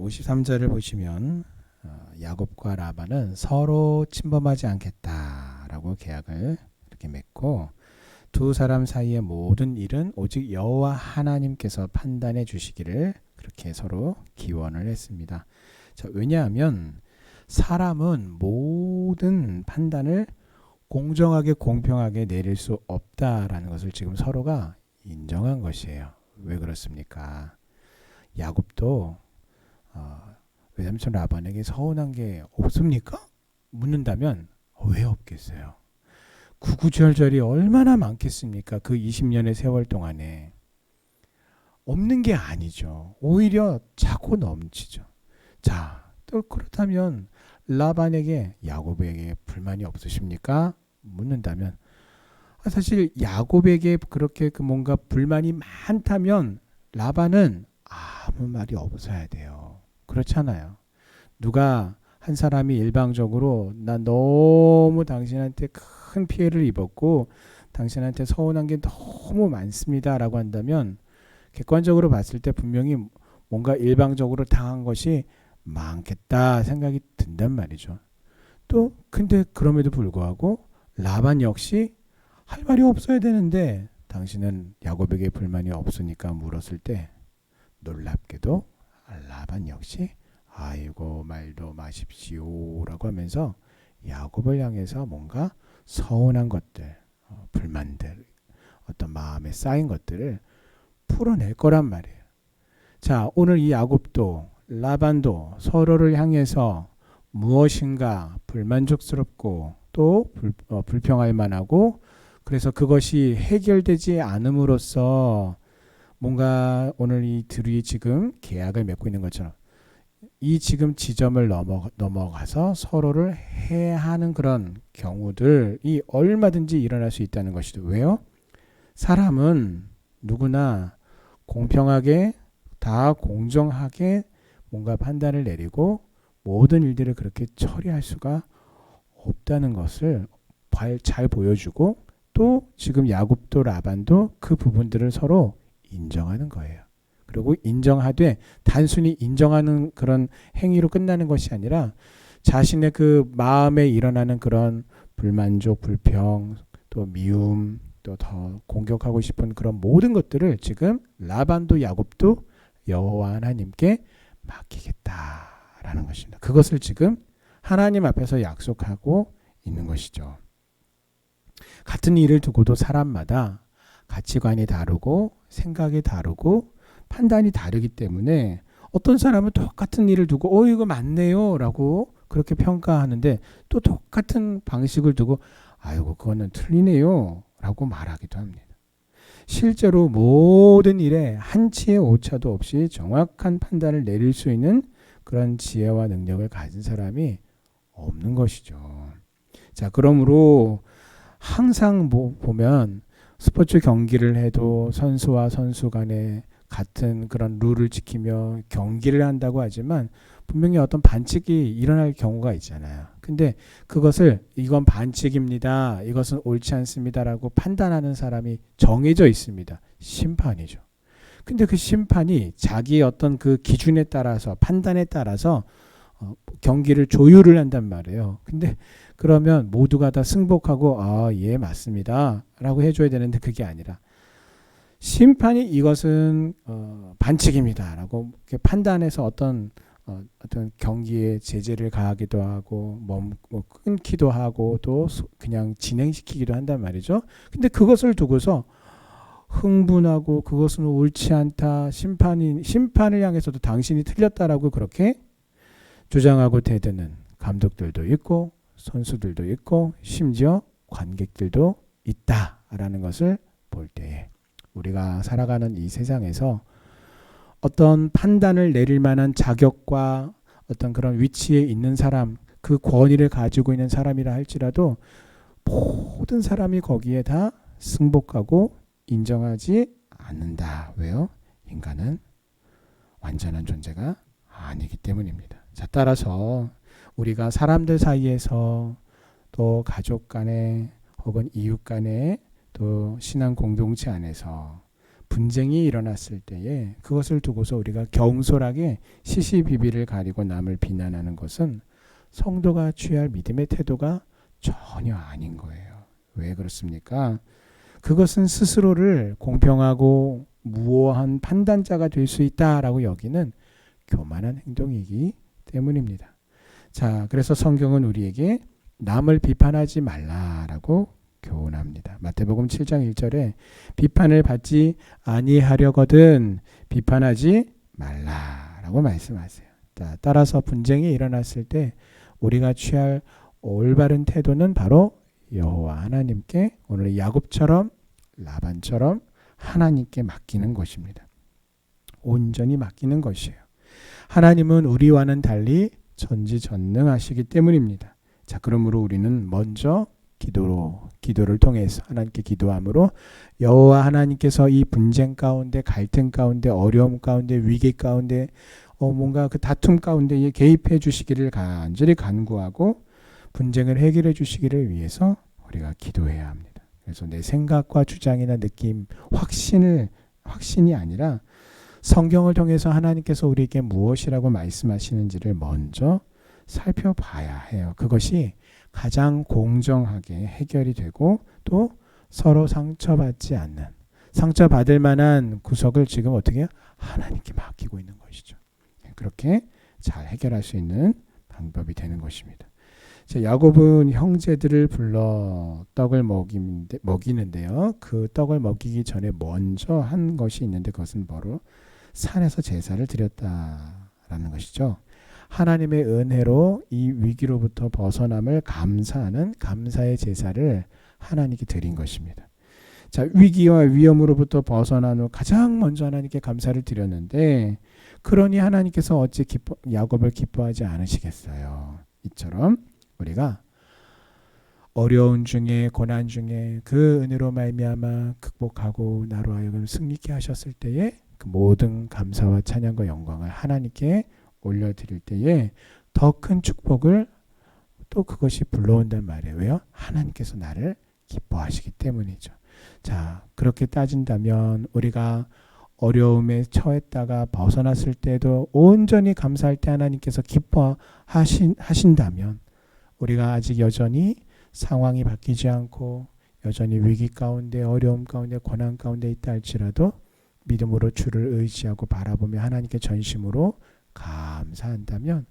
53절을 보시면 야곱과 라반은 서로 침범하지 않겠다라고 계약을 이렇게 맺고 두 사람 사이의 모든 일은 오직 여호와 하나님께서 판단해 주시기를 그렇게 서로 기원을 했습니다. 자, 왜냐하면 사람은 모든 판단을 공정하게 공평하게 내릴 수 없다라는 것을 지금 서로가 인정한 것이에요. 왜 그렇습니까? 야곱도 외삼촌 라반에게 서운한 게 없습니까? 묻는다면 왜 없겠어요? 구구절절이 얼마나 많겠습니까? 그 20년의 세월 동안에 없는 게 아니죠. 오히려 차고 넘치죠. 자, 또 그렇다면 라반에게 야곱에게 불만이 없으십니까? 묻는다면 사실 야곱에게 그렇게 뭔가 불만이 많다면 라반은 아무 말이 없어야 돼요. 그렇잖아요. 누가 한 사람이 일방적으로 나 너무 당신한테 큰 피해를 입었고 당신한테 서운한 게 너무 많습니다 라고 한다면 객관적으로 봤을 때 분명히 뭔가 일방적으로 당한 것이 많겠다 생각이 든단 말이죠. 또 근데 그럼에도 불구하고 라반 역시 할 말이 없어야 되는데 당신은 야곱에게 불만이 없으니까 물었을 때 놀랍게도 라반 역시 아이고 말도 마십시오 라고 하면서 야곱을 향해서 뭔가 서운한 것들 불만들 어떤 마음에 쌓인 것들을 풀어낼 거란 말이에요. 자, 오늘 이 야곱도 라반도 서로를 향해서 무엇인가 불만족스럽고 또 불평할 만하고 그래서 그것이 해결되지 않음으로써 뭔가 오늘 이 둘이 지금 계약을 맺고 있는 것처럼 이 지금 지점을 넘어가서 서로를 해하는 그런 경우들이 얼마든지 일어날 수 있다는 것이죠. 왜요? 사람은 누구나 공평하게 다 공정하게 뭔가 판단을 내리고 모든 일들을 그렇게 처리할 수가 없다는 것을 잘 보여주고 또 지금 야곱도 라반도 그 부분들을 서로 인정하는 거예요. 그리고 인정하되 단순히 인정하는 그런 행위로 끝나는 것이 아니라 자신의 그 마음에 일어나는 그런 불만족, 불평, 또 미움, 또 더 공격하고 싶은 그런 모든 것들을 지금 라반도 야곱도 여호와 하나님께 맡기겠다라는 것입니다. 그것을 지금 하나님 앞에서 약속하고 있는 것이죠. 같은 일을 두고도 사람마다 가치관이 다르고 생각이 다르고 판단이 다르기 때문에 어떤 사람은 똑같은 일을 두고 이거 맞네요 라고 그렇게 평가하는데 또 똑같은 방식을 두고 아이고 그거는 틀리네요 라고 말하기도 합니다. 실제로 모든 일에 한치의 오차도 없이 정확한 판단을 내릴 수 있는 그런 지혜와 능력을 가진 사람이 없는 것이죠. 자, 그러므로 항상 보면 스포츠 경기를 해도 선수와 선수 간에 같은 그런 룰을 지키며 경기를 한다고 하지만 분명히 어떤 반칙이 일어날 경우가 있잖아요. 근데 그것을 이건 반칙입니다. 이것은 옳지 않습니다라고 판단하는 사람이 정해져 있습니다. 심판이죠. 근데 그 심판이 자기의 어떤 그 기준에 따라서 판단에 따라서 경기를 조율을 한단 말이에요. 근데 그러면 모두가 다 승복하고 예 맞습니다 라고 해줘야 되는데 그게 아니라 심판이 이것은 반칙입니다 라고 판단해서 어떤 경기에 제재를 가하기도 하고 끊기도 하고 또 그냥 진행시키기도 한단 말이죠. 근데 그것을 두고서 흥분하고 그것은 옳지 않다 심판을 향해서도 당신이 틀렸다라고 그렇게 주장하고 대드는 감독들도 있고 선수들도 있고 심지어 관객들도 있다라는 것을 볼 때에 우리가 살아가는 이 세상에서 어떤 판단을 내릴 만한 자격과 어떤 그런 위치에 있는 사람, 그 권위를 가지고 있는 사람이라 할지라도 모든 사람이 거기에 다 승복하고 인정하지 않는다. 왜요? 인간은 완전한 존재가 아니기 때문입니다. 자, 따라서 우리가 사람들 사이에서 또 가족 간에 혹은 이웃 간에 또 신앙 공동체 안에서 분쟁이 일어났을 때에 그것을 두고서 우리가 경솔하게 시시비비를 가리고 남을 비난하는 것은 성도가 취할 믿음의 태도가 전혀 아닌 거예요. 왜 그렇습니까? 그것은 스스로를 공평하고 무오한 판단자가 될 수 있다라고 여기는 교만한 행동이기 때문입니다. 자, 그래서 성경은 우리에게 남을 비판하지 말라라고 교훈합니다. 마태복음 7장 1절에 비판을 받지 아니하려거든 비판하지 말라라고 말씀하세요. 자, 따라서 분쟁이 일어났을 때 우리가 취할 올바른 태도는 바로 여호와 하나님께, 오늘 야곱처럼 라반처럼 하나님께 맡기는 것입니다. 온전히 맡기는 것이에요. 하나님은 우리와는 달리 전지전능하시기 때문입니다. 자, 그러므로 우리는 먼저 기도를 통해서 하나님께 기도함으로 여호와 하나님께서 이 분쟁 가운데, 갈등 가운데, 어려움 가운데, 위기 가운데, 뭔가 그 다툼 가운데 개입해 주시기를 간절히 간구하고 분쟁을 해결해 주시기를 위해서 우리가 기도해야 합니다. 그래서 내 생각과 주장이나 느낌, 확신이 아니라 성경을 통해서 하나님께서 우리에게 무엇이라고 말씀하시는지를 먼저 살펴봐야 해요. 그것이 가장 공정하게 해결이 되고 또 서로 상처받지 않는, 상처받을 만한 구석을 지금 어떻게 해요? 하나님께 맡기고 있는 것이죠. 그렇게 잘 해결할 수 있는 방법이 되는 것입니다. 야곱은 형제들을 불러 떡을 먹이는데요. 그 떡을 먹이기 전에 먼저 한 것이 있는데 그것은 바로 산에서 제사를 드렸다라는 것이죠. 하나님의 은혜로 이 위기로부터 벗어남을 감사하는 감사의 제사를 하나님께 드린 것입니다. 자, 위기와 위험으로부터 벗어난 후 가장 먼저 하나님께 감사를 드렸는데, 그러니 하나님께서 어찌 야곱을 기뻐하지 않으시겠어요? 이처럼 우리가 어려운 중에, 고난 중에 그 은혜로 말미암아 극복하고 나로 하여금 승리케 하셨을 때에 그 모든 감사와 찬양과 영광을 하나님께 올려드릴 때에 더 큰 축복을 또 그것이 불러온단 말이에요. 왜요? 하나님께서 나를 기뻐하시기 때문이죠. 자, 그렇게 따진다면 우리가 어려움에 처했다가 벗어났을 때도 온전히 감사할 때 하나님께서 기뻐하신다면 우리가 아직 여전히 상황이 바뀌지 않고 여전히 위기 가운데, 어려움 가운데, 고난 가운데 있다 할지라도 믿음으로 주를 의지하고 바라보며 하나님께 전심으로 감사한다면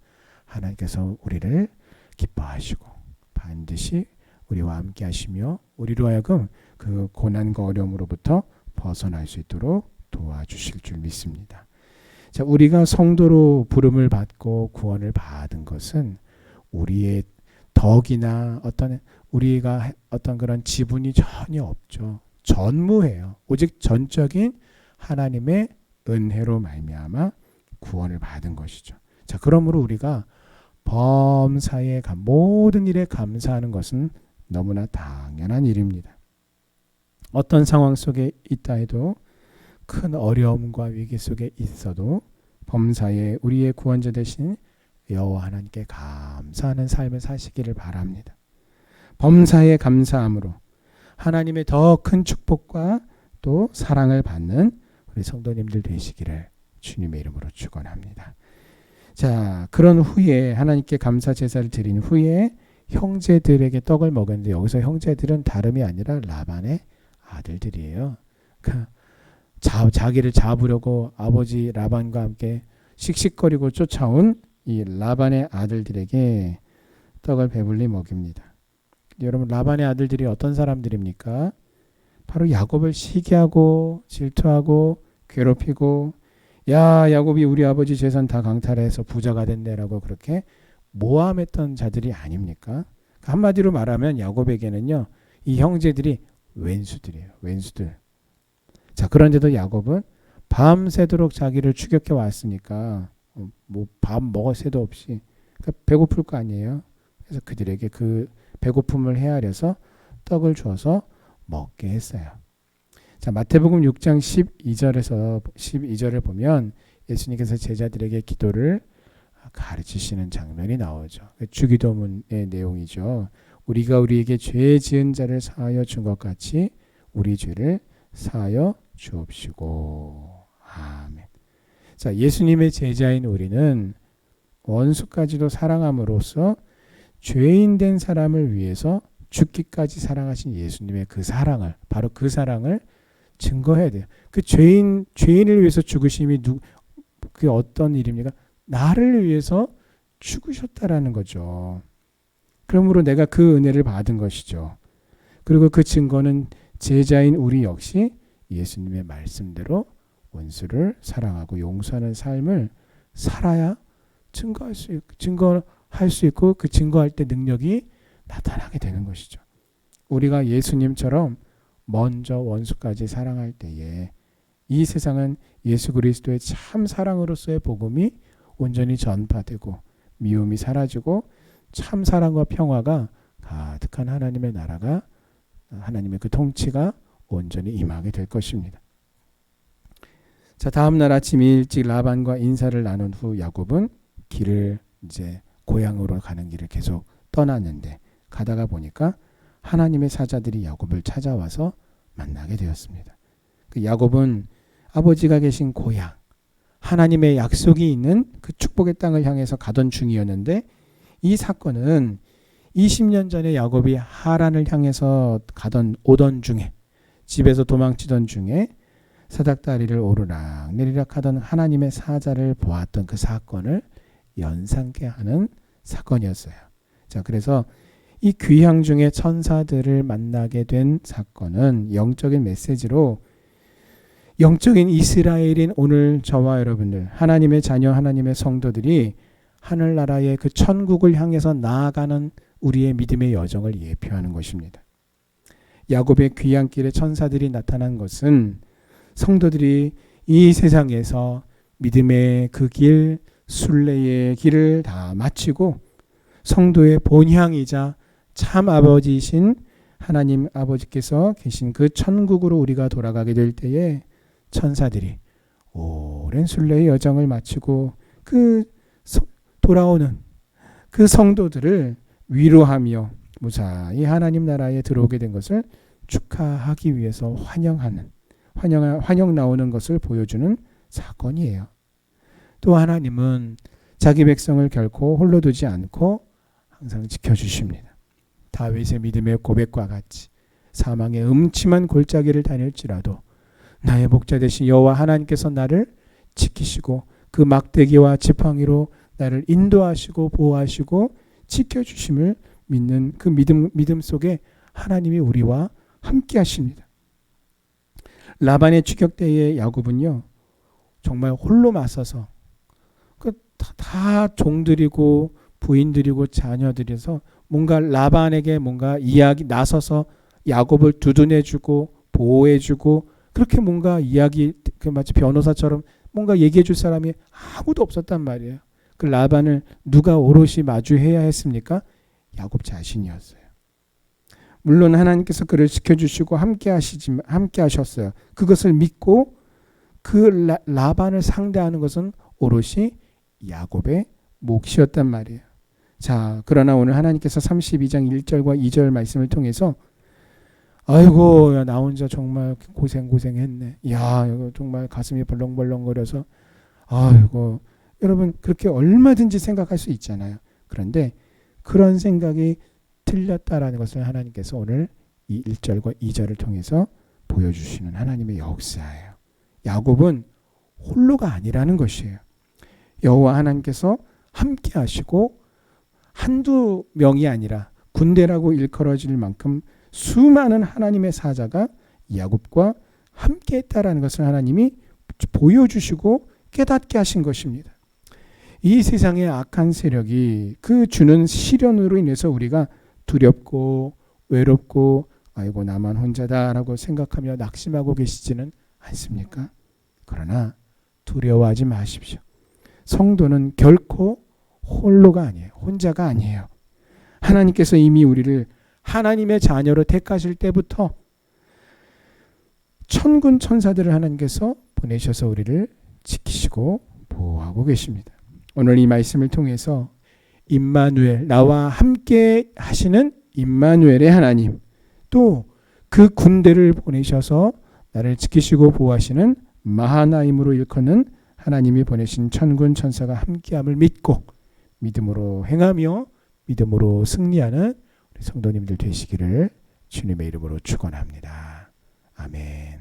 하나님께서 우리를 기뻐하시고 반드시 우리와 함께 하시며 우리로 하여금 그 고난과 어려움으로부터 벗어날 수 있도록 도와주실 줄 믿습니다. 자, 우리가 성도로 부름을 받고 구원을 받은 것은 우리의 덕이나 우리가 어떤 그런 지분이 전혀 없죠. 전무해요. 오직 전적인 하나님의 은혜로 말미암아 구원을 받은 것이죠. 자, 그러므로 우리가 범사에 모든 일에 감사하는 것은 너무나 당연한 일입니다. 어떤 상황 속에 있다 해도, 큰 어려움과 위기 속에 있어도 범사에 우리의 구원자 되신 여호와 하나님께 감사하는 삶을 사시기를 바랍니다. 범사에 감사함으로 하나님의 더 큰 축복과 또 사랑을 받는 우리 성도님들 되시기를 주님의 이름으로 축원합니다. 자, 그런 후에 하나님께 감사 제사를 드린 후에 형제들에게 떡을 먹었는데, 여기서 형제들은 다름이 아니라 라반의 아들들이에요. 그러니까 자기를 잡으려고 아버지 라반과 함께 씩씩거리고 쫓아온 이 라반의 아들들에게 떡을 배불리 먹입니다. 여러분, 라반의 아들들이 어떤 사람들입니까? 바로 야곱을 시기하고 질투하고 괴롭히고, 야, 야곱이 우리 아버지 재산 다 강탈해서 부자가 됐네라고 그렇게 모함했던 자들이 아닙니까? 한마디로 말하면 야곱에게는요, 이 형제들이 왼수들이에요. 왼수들. 자, 그런데도 야곱은 밤새도록 자기를 추격해 왔으니까 밥 먹을 새도 없이 배고플 거 아니에요. 그래서 그들에게 그 배고픔을 헤아려서 떡을 주어서 먹게 했어요. 자, 마태복음 6장 12절을 보면 예수님께서 제자들에게 기도를 가르치시는 장면이 나오죠. 주기도문의 내용이죠. 우리가 우리에게 죄 지은 자를 사하여 준 것 같이 우리 죄를 사하여 주옵시고. 아멘. 자, 예수님의 제자인 우리는 원수까지도 사랑함으로써 죄인 된 사람을 위해서 죽기까지 사랑하신 예수님의 그 사랑을, 바로 그 사랑을 증거해야 돼요. 그 죄인을 위해서 죽으심이 그 어떤 일입니까? 나를 위해서 죽으셨다라는 거죠. 그러므로 내가 그 은혜를 받은 것이죠. 그리고 그 증거는 제자인 우리 역시 예수님의 말씀대로 원수를 사랑하고 용서하는 삶을 살아야 증거할 수 있고 그 증거할 때 능력이 나타나게 되는 것이죠. 우리가 예수님처럼 먼저 원수까지 사랑할 때에 이 세상은 예수 그리스도의 참 사랑으로서의 복음이 온전히 전파되고 미움이 사라지고 참 사랑과 평화가 가득한 하나님의 나라가, 하나님의 그 통치가 온전히 임하게 될 것입니다. 자, 다음 날 아침 일찍 라반과 인사를 나눈 후 야곱은 길을 이제 고향으로 가는 길을 계속 떠났는데, 가다가 보니까 하나님의 사자들이 야곱을 찾아와서 만나게 되었습니다. 그 야곱은 아버지가 계신 고향, 하나님의 약속이 있는 그 축복의 땅을 향해서 가던 중이었는데, 이 사건은 20년 전에 야곱이 하란을 향해서 오던 중에, 집에서 도망치던 중에 사닥다리를 오르락 내리락 하던 하나님의 사자를 보았던 그 사건을 연상케 하는 사건이었어요. 자, 그래서 이 귀향 중에 천사들을 만나게 된 사건은 영적인 메시지로, 영적인 이스라엘인 오늘 저와 여러분들, 하나님의 자녀, 하나님의 성도들이 하늘나라의 그 천국을 향해서 나아가는 우리의 믿음의 여정을 예표하는 것입니다. 야곱의 귀향길에 천사들이 나타난 것은 성도들이 이 세상에서 믿음의 그 길, 순례의 길을 다 마치고 성도의 본향이자 참 아버지이신 하나님 아버지께서 계신 그 천국으로 우리가 돌아가게 될 때에 천사들이 오랜 순례의 여정을 마치고 돌아오는 그 성도들을 위로하며 무사히 하나님 나라에 들어오게 된 것을 축하하기 위해서 환영 나오는 것을 보여주는 사건이에요. 또 하나님은 자기 백성을 결코 홀로 두지 않고 항상 지켜주십니다. 다윗의 믿음의 고백과 같이 사망의 음침한 골짜기를 다닐지라도 나의 목자 되신 여호와 하나님께서 나를 지키시고 그 막대기와 지팡이로 나를 인도하시고 보호하시고 지켜주심을 믿는 그 믿음 속에 하나님이 우리와 함께 하십니다. 라반의 추격 때에 야곱은요, 정말 홀로 맞서서 다 종들이고 부인들이고 자녀들에서 뭔가 라반에게 뭔가 나서서 야곱을 두둔해주고 보호해주고, 그렇게 뭔가 마치 변호사처럼 뭔가 얘기해줄 사람이 아무도 없었단 말이에요. 그 라반을 누가 오롯이 마주해야 했습니까? 야곱 자신이었어요. 물론 하나님께서 그를 지켜주시고 함께 하셨어요. 그것을 믿고 그 라반을 상대하는 것은 오롯이 야곱의 몫이었단 말이에요. 자, 그러나 오늘 하나님께서 32장 1절과 2절 말씀을 통해서 아이고, 야, 나 혼자 정말 고생했네. 야, 이거 정말 가슴이 벌렁벌렁거려서 아이고, 여러분 그렇게 얼마든지 생각할 수 있잖아요. 그런데 그런 생각이 틀렸다라는 것을 하나님께서 오늘 이 1절과 2절을 통해서 보여주시는 하나님의 역사예요. 야곱은 홀로가 아니라는 것이에요. 여호와 하나님께서 함께 하시고 한두 명이 아니라 군대라고 일컬어질 만큼 수많은 하나님의 사자가 야곱과 함께 했다라는 것을 하나님이 보여주시고 깨닫게 하신 것입니다. 이 세상의 악한 세력이 그 주는 시련으로 인해서 우리가 두렵고 외롭고 아이고 나만 혼자다라고 생각하며 낙심하고 계시지는 않습니까? 그러나 두려워하지 마십시오. 성도는 결코 홀로가 아니에요. 혼자가 아니에요. 하나님께서 이미 우리를 하나님의 자녀로 택하실 때부터 천군 천사들을 하나님께서 보내셔서 우리를 지키시고 보호하고 계십니다. 오늘 이 말씀을 통해서 임마누엘, 나와 함께 하시는 임마누엘의 하나님, 또 그 군대를 보내셔서 나를 지키시고 보호하시는 마하나임으로 일컫는 하나님이 보내신 천군 천사가 함께함을 믿고 믿음으로 행하며 믿음으로 승리하는 우리 성도님들 되시기를 주님의 이름으로 축원합니다. 아멘.